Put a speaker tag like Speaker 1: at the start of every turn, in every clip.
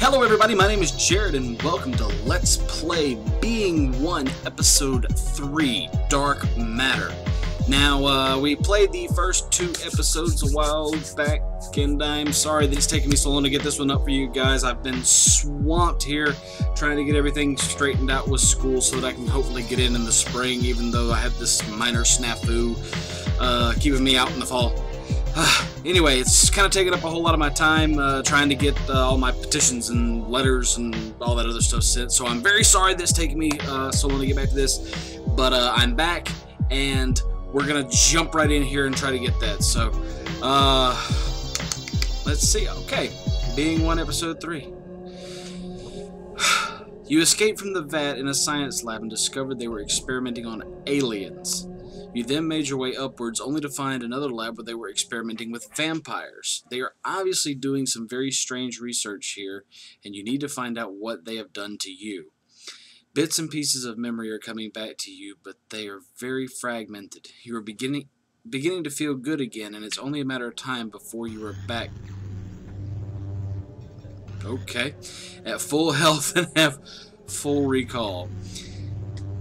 Speaker 1: Hello everybody, my name is Jared and welcome to Let's Play Being One Episode 3, Dark Matter. Now, we played the first 2 episodes a while back, and I'm sorry that it's taken me so long to get this one up for you guys. I've been swamped here trying to get everything straightened out with school so that I can hopefully get in the spring, even though I had this minor snafu keeping me out in the fall. Anyway, it's kind of taken up a whole lot of my time trying to get all my petitions and letters and all that other stuff sent, so I'm very sorry that it's taken me so long to get back to this, but I'm back, and we're going to jump right in here and try to get that. So, let's see. Okay, Being One Episode 3. You escaped from the vat in a science lab and discovered they were experimenting on aliens. You then made your way upwards, only to find another lab where they were experimenting with vampires. They are obviously doing some very strange research here, and you need to find out what they have done to you. Bits and pieces of memory are coming back to you, but they are very fragmented. You are beginning to feel good again, and it's only a matter of time before you are back. Okay. At full health and have full recall.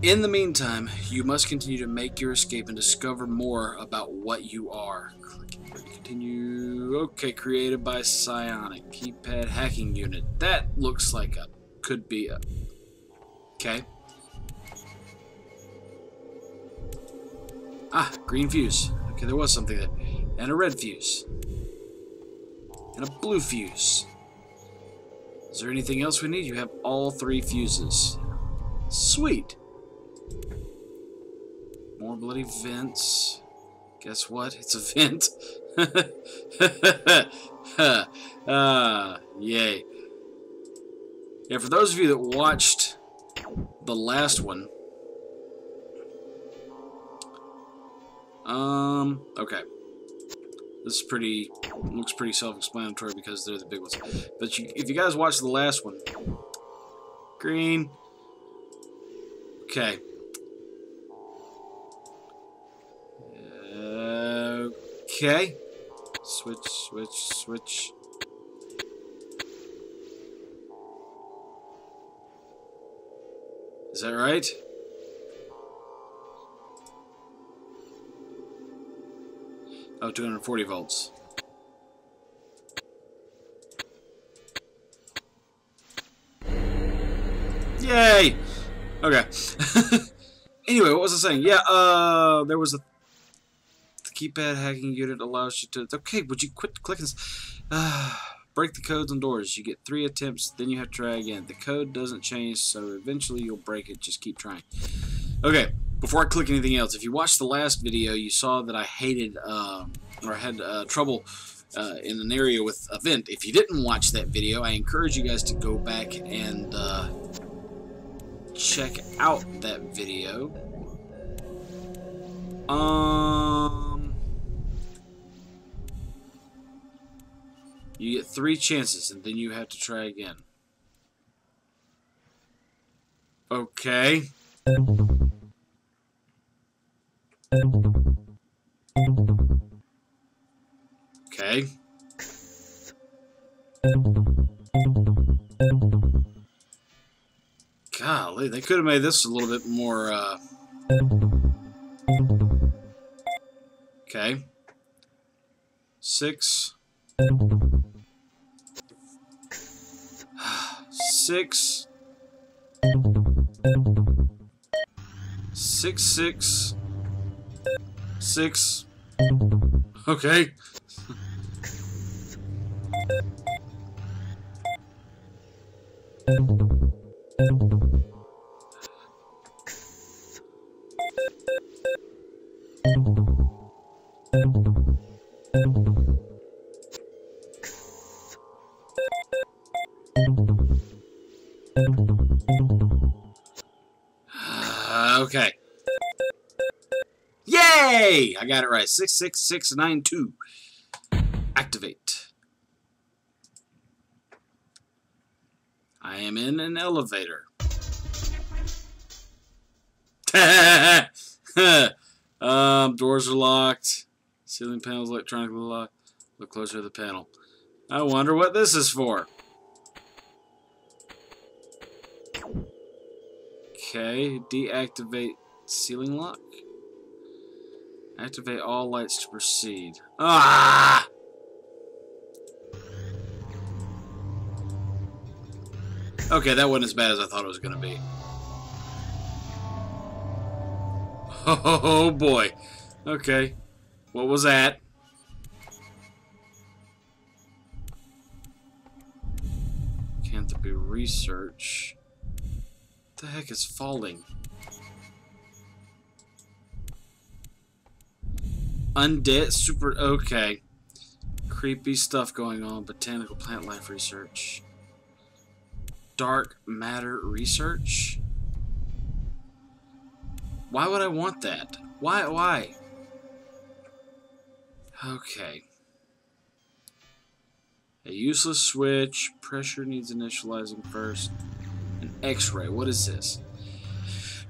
Speaker 1: In the meantime, you must continue to make your escape and discover more about what you are. Continue. Okay, created by Psionic. Keypad hacking unit. That looks like a... could be a... Okay. Ah, green fuse. Okay, there was something there. And a red fuse. And a blue fuse. Is there anything else we need? You have all 3 fuses. Sweet. More bloody vents. Guess what? It's a vent. Yay. Yeah, for those of you that watched the last one, okay. This is looks pretty self-explanatory because they're the big ones. But if you guys watched the last one, green, okay. Okay. Switch. Is that right? Oh, 240 volts. Yay! Okay. Anyway, what was I saying? Yeah, there was the keypad hacking unit allows you to... Okay, would you quit clicking this? Break the codes on doors. You get 3 attempts, then you have to try again. The code doesn't change, so eventually you'll break it. Just keep trying. Okay, before I click anything else, if you watched the last video, you saw that I hated, or had trouble in an area with a vent. If you didn't watch that video, I encourage you guys to go back and check out that video. You get 3 chances, and then you have to try again. Okay. Okay. Golly, they could have made this a little bit more, okay. 6. 6. 6, 6. 6. Okay. Okay. Yay! I got it right. 66692. Activate. I am in an elevator. Doors are locked. Ceiling panels electronically locked. Look closer to the panel. I wonder what this is for. Okay, deactivate ceiling lock. Activate all lights to proceed. Ah! Okay, that wasn't as bad as I thought it was going to be. Oh boy. Okay. What was that? Canthropy research. What the heck is falling? Undead super. Okay. Creepy stuff going on. Botanical plant life research. Dark matter research? Why would I want that? Why? Okay. A useless switch. Pressure needs initializing first. An X-ray. What is this?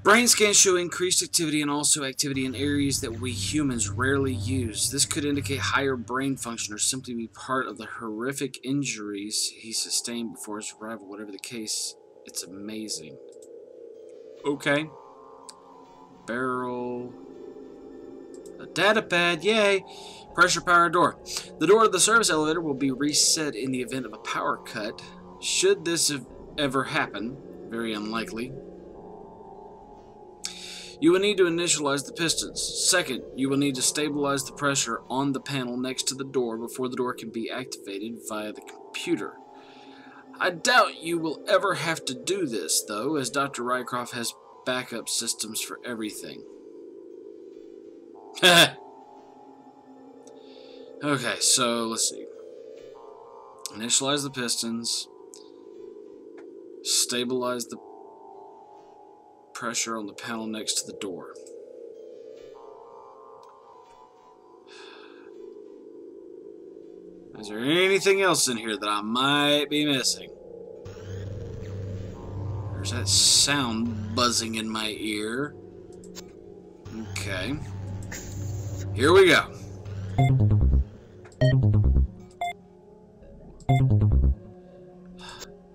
Speaker 1: Brain scans show increased activity and also activity in areas that we humans rarely use. This could indicate higher brain function or simply be part of the horrific injuries he sustained before his arrival. Whatever the case, it's amazing. Okay. Barrel. A data pad, yay! Pressure power door. The door of the service elevator will be reset in the event of a power cut. Should this ever happen, very unlikely, you will need to initialize the pistons. Second, you will need to stabilize the pressure on the panel next to the door before the door can be activated via the computer. I doubt you will ever have to do this, though, as Dr. Rycroft has backup systems for everything. Okay, so let's see. Initialize the pistons. Stabilize the pressure on the panel next to the door. Is there anything else in here that I might be missing? There's that sound buzzing in my ear. Okay. Here we go.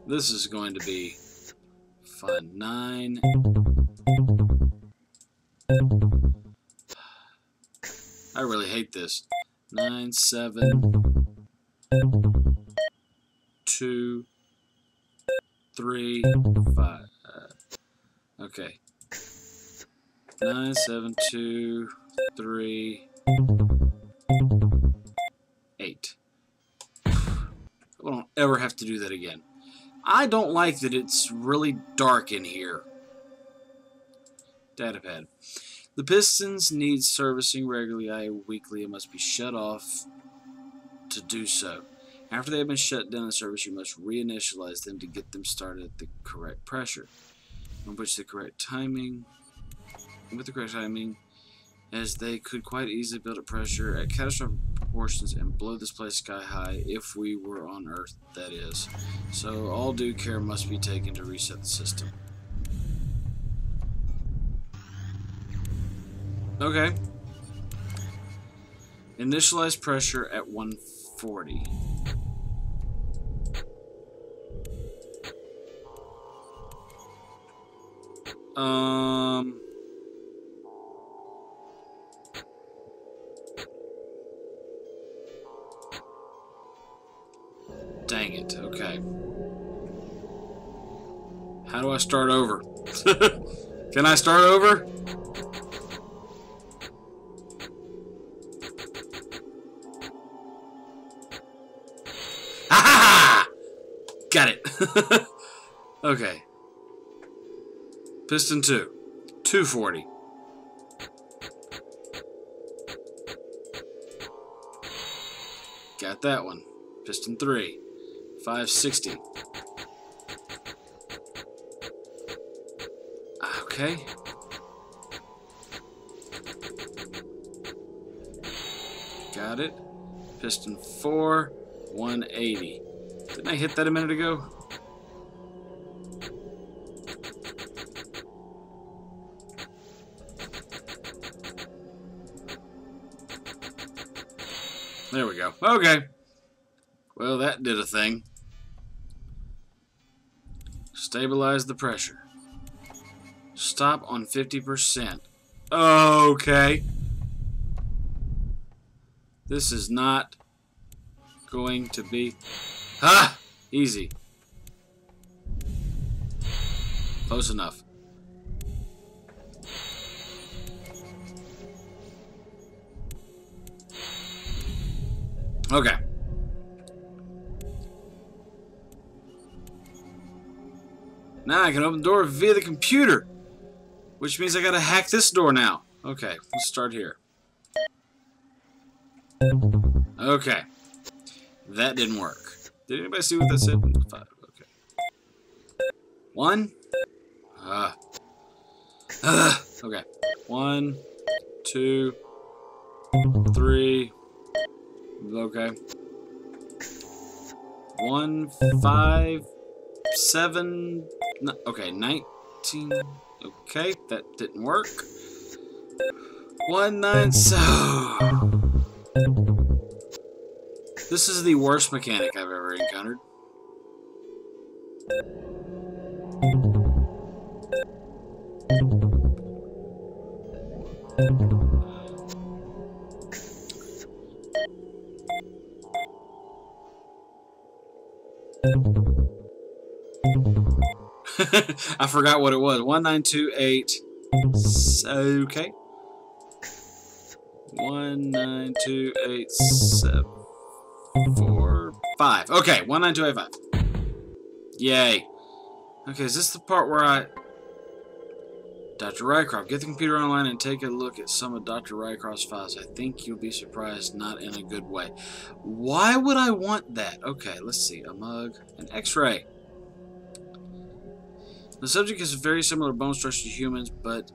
Speaker 1: This is going to be fun. 9. I really hate this. 9, 7, 2, 3, 5. Okay. 9, 7, 2, 3, 8. I don't ever have to do that again. I don't like that it's really dark in here. Datapad. The pistons need servicing regularly, weekly, and must be shut off to do so. After they have been shut down in service, you must reinitialize them to get them started at the correct pressure. On which the correct timing, as they could quite easily build up pressure at catastrophic proportions and blow this place sky high if we were on Earth, that is. So all due care must be taken to reset the system. Okay. Initialize pressure at 140. Dang it, okay. How do I start over? Can I start over? Ah! Got it. Okay. Piston 2. 240. Got that one. Piston 3. 560. Okay. Got it. Piston 4. 180. Didn't I hit that a minute ago? There we go. Okay. Well, that did a thing. Stabilize the pressure. Stop on 50%. Okay. This is not going to be... Ah! Easy. Close enough. Okay. Now I can open the door via the computer, which means I gotta hack this door now. Okay, let's start here. Okay. That didn't work. Did anybody see what that said? 5. Okay. 1. Okay. 1, 2, 3. Okay. 1, 5, 7. No, okay, 19. Okay, that didn't work. 1, 9. So this is the worst mechanic I've ever encountered. I forgot what it was. 1928. Okay. 19287 4 5. Okay, 19285. Yay. Okay, is this the part where I... Dr. Rycroft, get the computer online and take a look at some of Dr. Rycroft's files. I think you'll be surprised, not in a good way. Why would I want that? Okay, let's see. A mug, an X-ray. The subject has a very similar bone structure to humans, but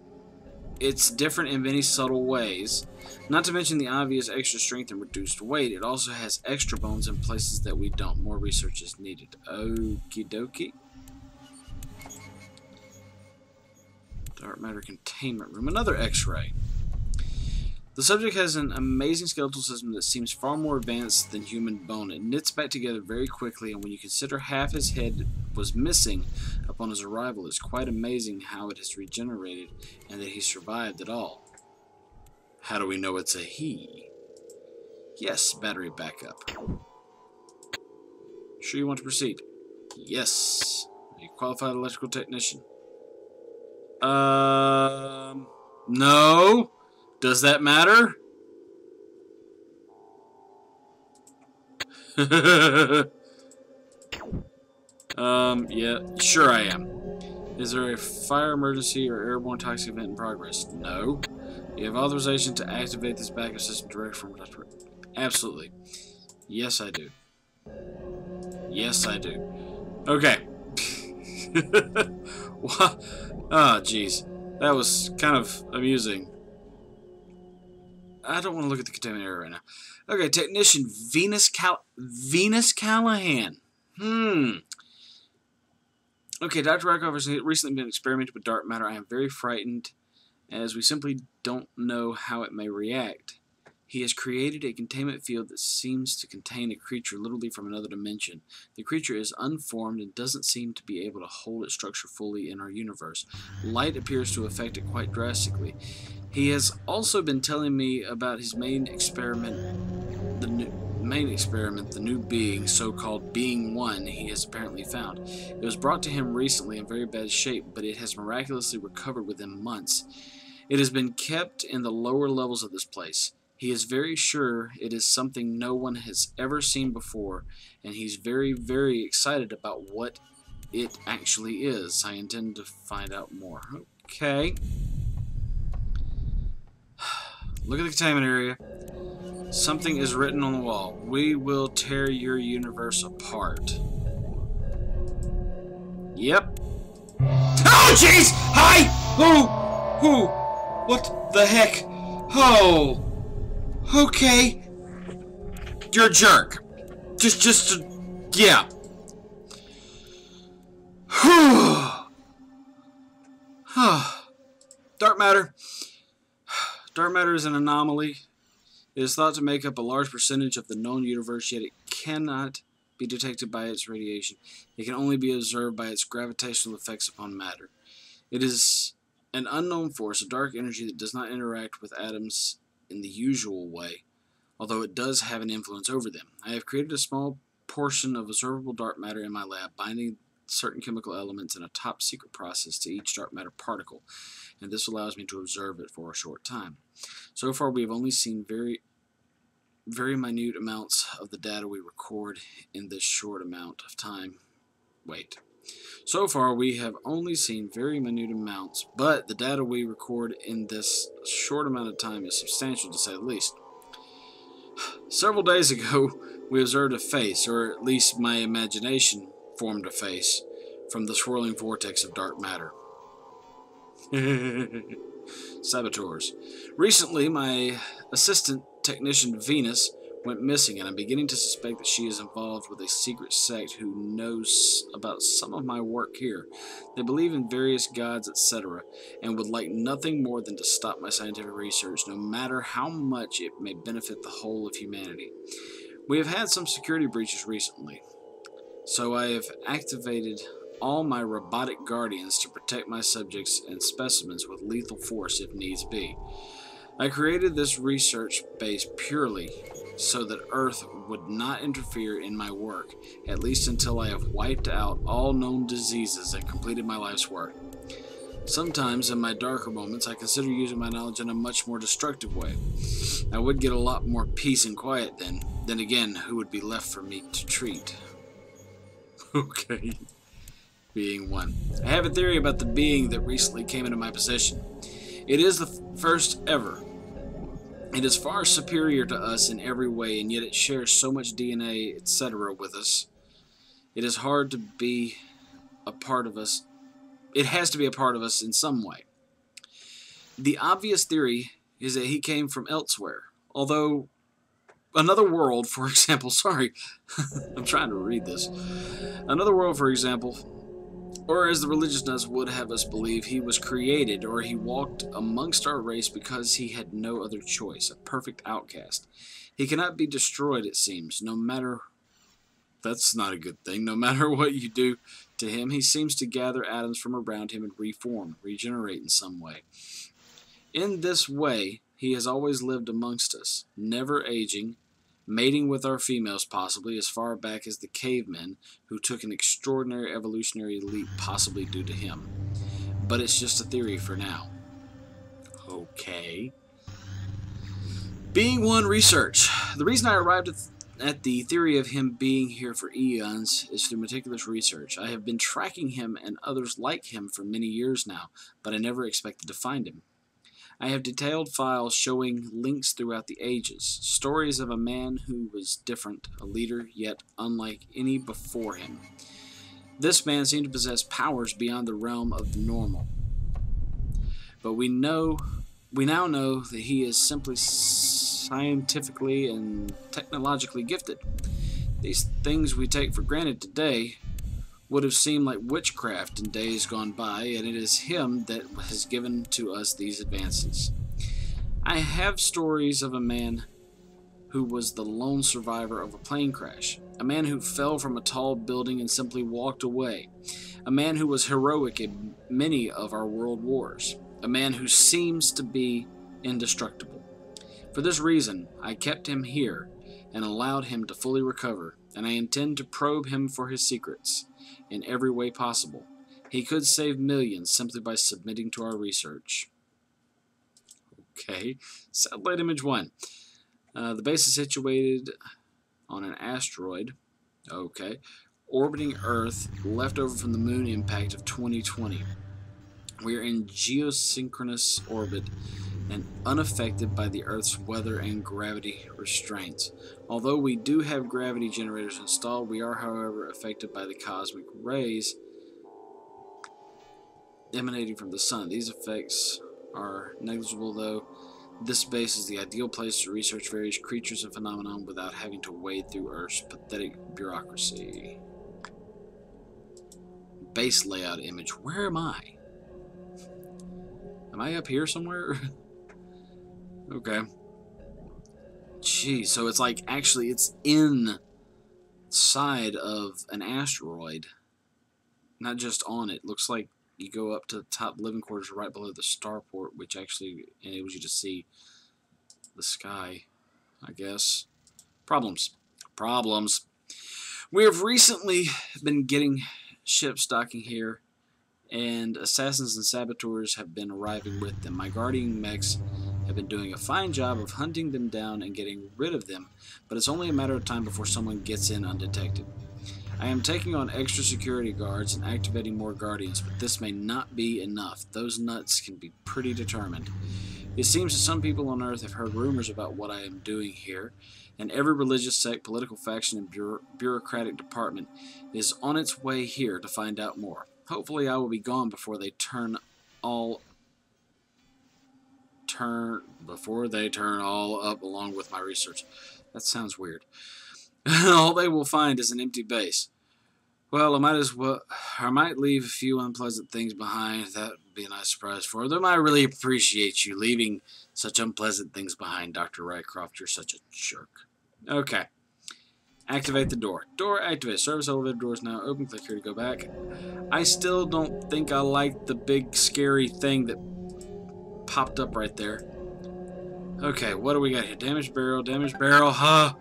Speaker 1: it's different in many subtle ways. Not to mention the obvious extra strength and reduced weight, it also has extra bones in places that we don't. More research is needed. Okie dokie. Dark matter containment room. Another X-ray. The subject has an amazing skeletal system that seems far more advanced than human bone. It knits back together very quickly, and when you consider half his head was missing upon his arrival, it's quite amazing how it has regenerated and that he survived at all. How do we know it's a he? Yes, battery backup. Sure you want to proceed? Yes. A qualified electrical technician. No. Does that matter? Yeah, sure I am. Is there a fire emergency or airborne toxic event in progress? No. You have authorization to activate this backup system direct from Dr. Absolutely. Yes, I do. Yes, I do. Okay. Ah, jeez. That was kind of amusing. I don't want to look at the containment area right now. Okay, technician Venus Callahan. Okay, Dr. Rycroft has recently been experimenting with dark matter. I am very frightened, as we simply don't know how it may react. He has created a containment field that seems to contain a creature literally from another dimension. The creature is unformed and doesn't seem to be able to hold its structure fully in our universe. Light appears to affect it quite drastically. He has also been telling me about his main experiment, the new being, so-called Being One, he has apparently found. It was brought to him recently in very bad shape, but it has miraculously recovered within months. It has been kept in the lower levels of this place. He is very sure it is something no one has ever seen before, and he's very, very excited about what it actually is. I intend to find out more. Okay. Look at the containment area. Something is written on the wall. We will tear your universe apart. Yep. Oh, jeez! Hi! Who? What the heck? Oh. Okay. You're a jerk. Yeah. Dark matter. Dark matter is an anomaly. It is thought to make up a large percentage of the known universe, yet it cannot be detected by its radiation. It can only be observed by its gravitational effects upon matter. It is An unknown force, a dark energy that does not interact with atoms in the usual way, although it does have an influence over them. I have created a small portion of observable dark matter in my lab, binding certain chemical elements in a top secret process to each dark matter particle, and this allows me to observe it for a short time. So far we have only seen very minute amounts of the data we record in this short amount of time. So far we have only seen very minute amounts, but the data we record in this short amount of time is substantial to say the least. Several days ago, we observed a face, or at least my imagination formed a face, from the swirling vortex of dark matter. Saboteurs. Recently, my assistant technician Venus went missing, and I'm beginning to suspect that she is involved with a secret sect who knows about some of my work here. They believe in various gods, etc., and would like nothing more than to stop my scientific research, no matter how much it may benefit the whole of humanity. We have had some security breaches recently, so I have activated all my robotic guardians to protect my subjects and specimens with lethal force if needs be. I created this research base purely so that Earth would not interfere in my work, at least until I have wiped out all known diseases and completed my life's work. Sometimes, in my darker moments, I consider using my knowledge in a much more destructive way. I would get a lot more peace and quiet then. Then again, who would be left for me to treat? Okay. Being one. I have a theory about the being that recently came into my possession. It is the first ever. It is far superior to us in every way, and yet it shares so much DNA, etc. with us. It is hard to be a part of us. It has to be a part of us in some way. The obvious theory is that he came from elsewhere. Although, another world, for example, sorry, I'm trying to read this. Another world, for example, or as the religious nuts would have us believe, he was created, or he walked amongst our race because he had no other choice, a perfect outcast. He cannot be destroyed, it seems, no matter... That's not a good thing. No matter what you do to him, he seems to gather atoms from around him and reform, regenerate in some way. In this way, he has always lived amongst us, never aging, mating with our females possibly as far back as the cavemen, who took an extraordinary evolutionary leap possibly due to him. But it's just a theory for now. Okay. Being one research. The reason I arrived at the theory of him being here for eons is through meticulous research. I have been tracking him and others like him for many years now, but I never expected to find him. I have detailed files showing links throughout the ages, stories of a man who was different, a leader yet unlike any before him. This man seemed to possess powers beyond the realm of the normal. But we now know that he is simply scientifically and technologically gifted. These things we take for granted today would have seemed like witchcraft in days gone by, and it is him that has given to us these advances. I have stories of a man who was the lone survivor of a plane crash, a man who fell from a tall building and simply walked away, a man who was heroic in many of our world wars, a man who seems to be indestructible. For this reason, I kept him here and allowed him to fully recover, and I intend to probe him for his secrets in every way possible. He could save millions simply by submitting to our research. Okay, satellite image 1. The base is situated on an asteroid. Okay, orbiting Earth, left over from the moon impact of 2020. We are in geosynchronous orbit and unaffected by the Earth's weather and gravity restraints. Although we do have gravity generators installed, we are, however, affected by the cosmic rays emanating from the sun. These effects are negligible, though. This base is the ideal place to research various creatures and phenomena without having to wade through Earth's pathetic bureaucracy. Base layout image. Where am I? Am I up here somewhere? Okay. Geez, so it's like, actually, it's inside of an asteroid. Not just on it. Looks like you go up to the top living quarters right below the starport, which actually enables you to see the sky, I guess. Problems. Problems. We have recently been getting ships docking here, and assassins and saboteurs have been arriving with them. My guardian mechs have been doing a fine job of hunting them down and getting rid of them, but it's only a matter of time before someone gets in undetected. I am taking on extra security guards and activating more guardians, but this may not be enough. Those nuts can be pretty determined. It seems that some people on Earth have heard rumors about what I am doing here, and every religious sect, political faction, and bureaucratic department is on its way here to find out more. Hopefully I will be gone before they turn all up along with my research. That sounds weird. All they will find is an empty base. Well, I might leave a few unpleasant things behind. That would be a nice surprise for them. I really appreciate you leaving such unpleasant things behind, Dr. Rycroft. You're such a jerk. Okay. Activate the door. Door activate. Service elevator door is now open. Click here to go back. I still don't think I like the big scary thing that popped up right there. Okay, what do we got here? Damaged barrel, huh?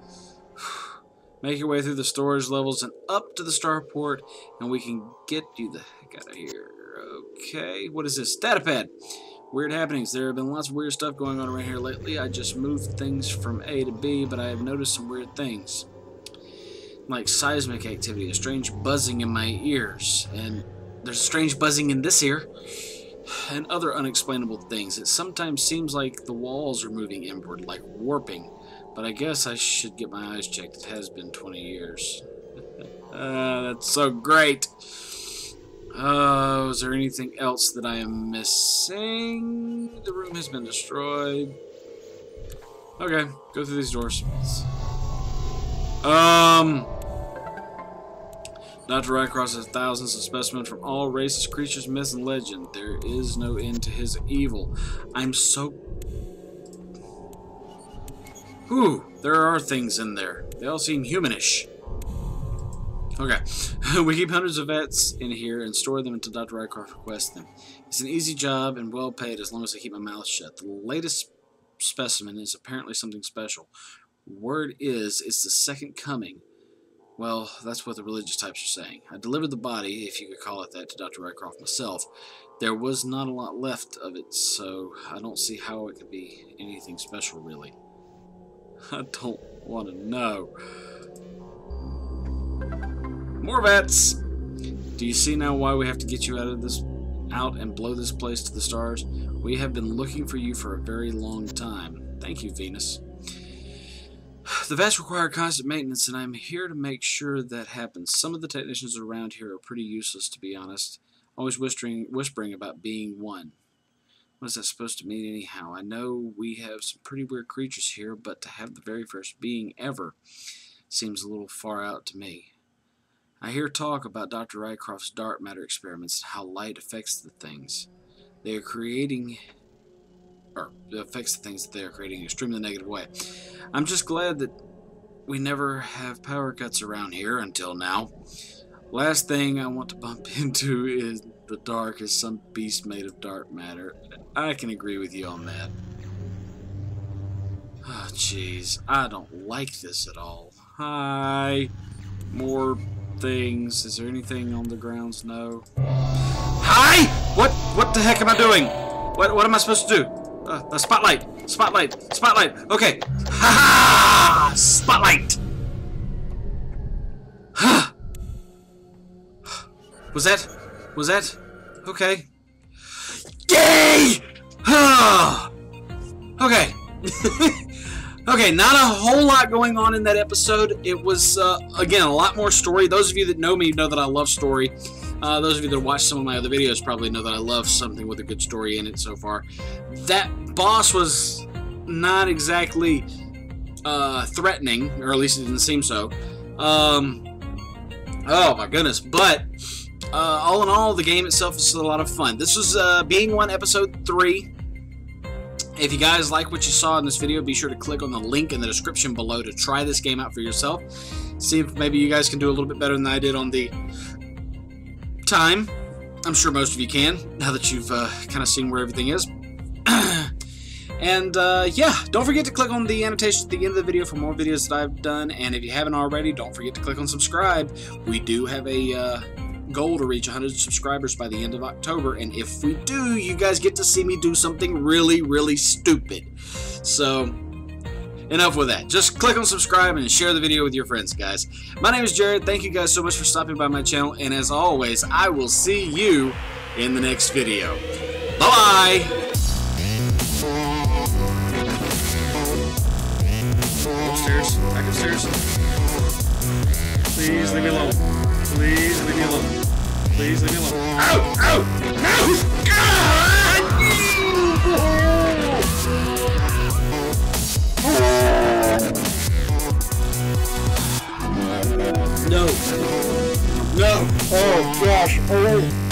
Speaker 1: Make your way through the storage levels and up to the starport, and we can get you the heck out of here. Okay, what is this? Datapad. Weird happenings. There have been lots of weird stuff going on around here lately. I just moved things from A to B, but I have noticed some weird things. Like seismic activity, a strange buzzing in my ears, and there's a strange buzzing in this ear, and other unexplainable things. It sometimes seems like the walls are moving inward, like warping, but I guess I should get my eyes checked. It has been 20 years. That's so great. Is there anything else that I am missing? The room has been destroyed. Okay, go through these doors. Dr. Rycroft has thousands of specimens from all races, creatures, myths, and legend. There is no end to his evil. I'm so... Whew, there are things in there. They all seem humanish. Okay. We keep hundreds of vets in here and store them until Dr. Rycroft requests them. It's an easy job and well paid as long as I keep my mouth shut. The latest specimen is apparently something special. Word is, it's the second coming. Well, that's what the religious types are saying. I delivered the body, if you could call it that, to Dr. Rycroft myself. There was not a lot left of it, so I don't see how it could be anything special, really. I don't want to know. More vets! Do you see now why we have to get you out and blow this place to the stars? We have been looking for you for a very long time. Thank you, Venus. The vets require constant maintenance, and I'm here to make sure that happens. Some of the technicians around here are pretty useless, to be honest. Always whispering about being one. What is that supposed to mean anyhow? I know we have some pretty weird creatures here, but to have the very first being ever seems a little far out to me. I hear talk about Dr. Rycroft's dark matter experiments and how light affects the things they are creating, or affects the things that they are creating in an extremely negative way. I'm just glad that we never have power cuts around here until now. Last thing I want to bump into is the dark as some beast made of dark matter. I can agree with you on that. Oh, jeez. I don't like this at all. Hi. More things. Is there anything on the grounds? No. Hi! What the heck am I doing? What am I supposed to do? A spotlight. Spotlight. Spotlight. Okay. Ha ha! Spotlight! Was that? Okay. Yay! Okay. Okay, not a whole lot going on in that episode. It was, again, a lot more story. Those of you that know me know that I love story. Those of you that watch some of my other videos probably know that I love something with a good story in it so far. That boss was not exactly threatening, or at least it didn't seem so. Oh my goodness. But all in all, the game itself is still a lot of fun. This was Being One Episode 3. If you guys like what you saw in this video, be sure to click on the link in the description below to try this game out for yourself. See if maybe you guys can do a little bit better than I did on the time. I'm sure most of you can, now that you've kind of seen where everything is. And yeah, don't forget to click on the annotation at the end of the video for more videos that I've done. And if you haven't already, don't forget to click on subscribe. We do have a goal to reach 100 subscribers by the end of October. And if we do, you guys get to see me do something really, really stupid. So, enough with that. Just click on subscribe and share the video with your friends, guys. My name is Jared. Thank you guys so much for stopping by my channel. And as always, I will see you in the next video. Bye-bye! Upstairs. Back upstairs. Please leave me alone. Please leave me alone. Please leave me alone. Ow! Ow! No! No! No! Oh gosh! Oh!